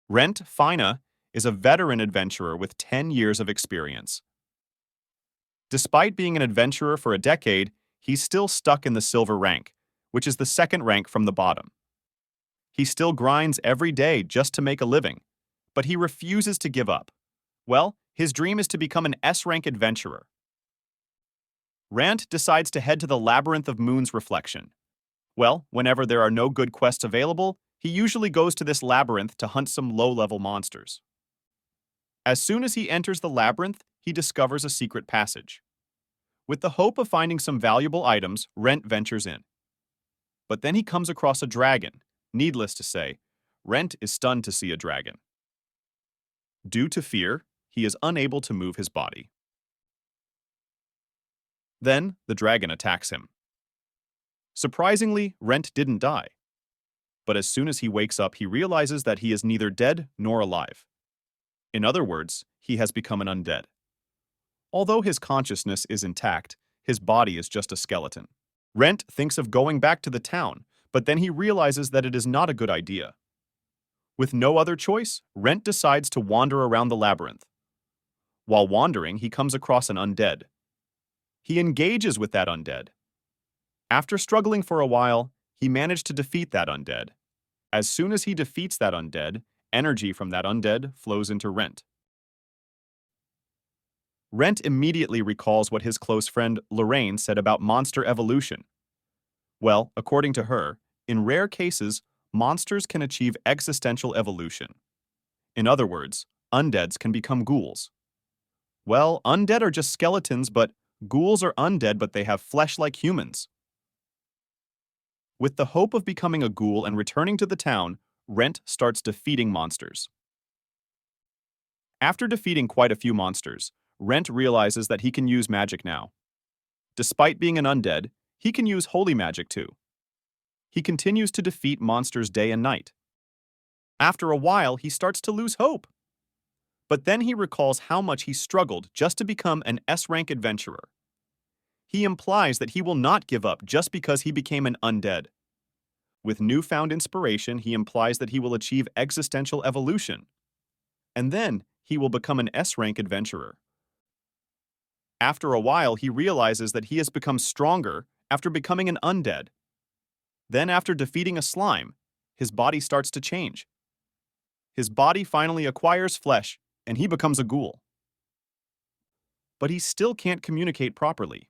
Rentt Faina is a veteran adventurer with 10 years of experience. Despite being an adventurer for a decade, he's still stuck in the silver rank, which is the second rank from the bottom. He still grinds every day just to make a living, but he refuses to give up. Well, his dream is to become an S-rank adventurer. Rentt decides to head to the Labyrinth of Moon's Reflection. Well, whenever there are no good quests available, he usually goes to this labyrinth to hunt some low-level monsters. As soon as he enters the labyrinth, he discovers a secret passage. With the hope of finding some valuable items, Rentt ventures in. But then he comes across a dragon. Needless to say, Rentt is stunned to see a dragon. Due to fear, he is unable to move his body. Then, the dragon attacks him. Surprisingly, Rentt didn't die. But as soon as he wakes up, he realizes that he is neither dead nor alive. In other words, he has become an undead. Although his consciousness is intact, his body is just a skeleton. Rentt thinks of going back to the town, but then he realizes that it is not a good idea. With no other choice, Rentt decides to wander around the labyrinth. While wandering, he comes across an undead. He engages with that undead. After struggling for a while, he managed to defeat that undead. As soon as he defeats that undead, energy from that undead flows into Rentt. Rentt immediately recalls what his close friend Lorraine said about monster evolution. Well, according to her, in rare cases, monsters can achieve existential evolution. In other words, undeads can become ghouls. Well, undead are just skeletons, but ghouls are undead, but they have flesh like humans. With the hope of becoming a ghoul and returning to the town, Rentt starts defeating monsters. After defeating quite a few monsters, Rentt realizes that he can use magic now. Despite being an undead, he can use holy magic too. He continues to defeat monsters day and night. After a while, he starts to lose hope. But then he recalls how much he struggled just to become an S-rank adventurer. He implies that he will not give up just because he became an undead. With newfound inspiration, he implies that he will achieve existential evolution. And then, he will become an S-rank adventurer. After a while, he realizes that he has become stronger after becoming an undead. Then, after defeating a slime, his body starts to change. His body finally acquires flesh, and he becomes a ghoul. But he still can't communicate properly.